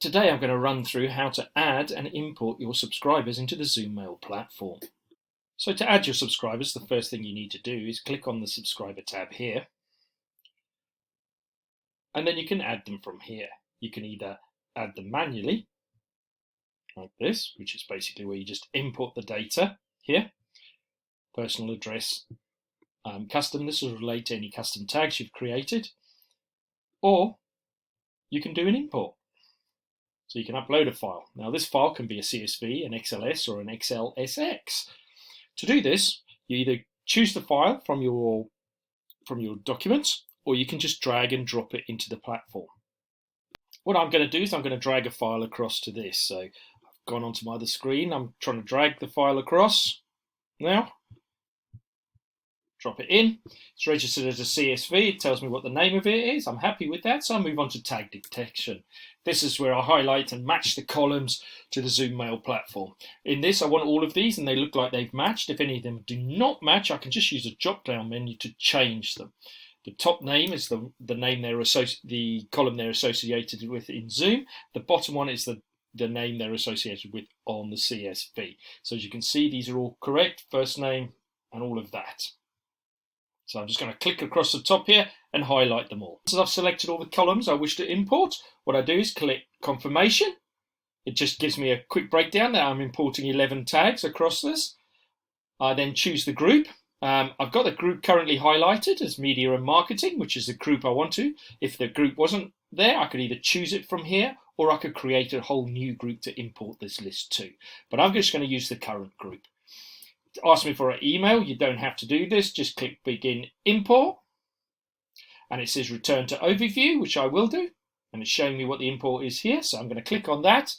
Today I'm going to run through how to add and import your subscribers into the ZoomMail platform. So to add your subscribers, the first thing you need to do is click on the subscriber tab here, and then you can add them from here. You can either add them manually, like this, which is basically where you just import the data here, personal address, custom. This will relate to any custom tags you've created, or you can do an import. So you can upload a file. Now this file can be a CSV, an XLS, or an XLSX. To do this, you either choose the file from your documents, or you can just drag and drop it into the platform. What I'm going to do is I'm going to drag a file across to this. So I've gone onto my other screen. I'm trying to drag the file across now. Drop it in. It's registered as a CSV. It tells me what the name of it is. I'm happy with that, so I'll move on to tag detection. This is where I highlight and match the columns to the ZoomMail platform. In this, I want all of these, and they look like they've matched. If any of them do not match, I can just use a drop-down menu to change them. The top name is the name the column they're associated with in Zoom. The bottom one is the name they're associated with on the CSV. So as you can see, these are all correct, first name and all of that. So I'm just going to click across the top here and highlight them all. Once I've selected all the columns I wish to import, what I do is click confirmation. It just gives me a quick breakdown that I'm importing 11 tags across this. I then choose the group. I've got the group currently highlighted as media and marketing, which is the group I want to. If the group wasn't there, I could either choose it from here, or I could create a whole new group to import this list to. But I'm just going to use the current group. Ask me for an email. You don't have to do this. Just click begin import, and it says return to overview, which I will do, and it's showing me what the import is here. So I'm going to click on that.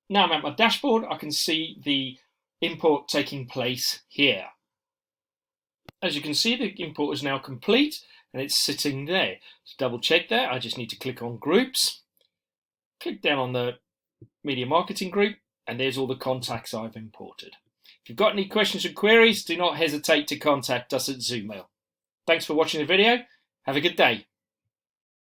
Now I'm at my dashboard. I can see the import taking place here. As you can see, the import is now complete and it's sitting there. To double check that, I just need to click on groups, click down on the media marketing group, and there's all the contacts I've imported. If you've got any questions or queries, do not hesitate to contact us at ZoomMail. Thanks for watching the video. Have a good day.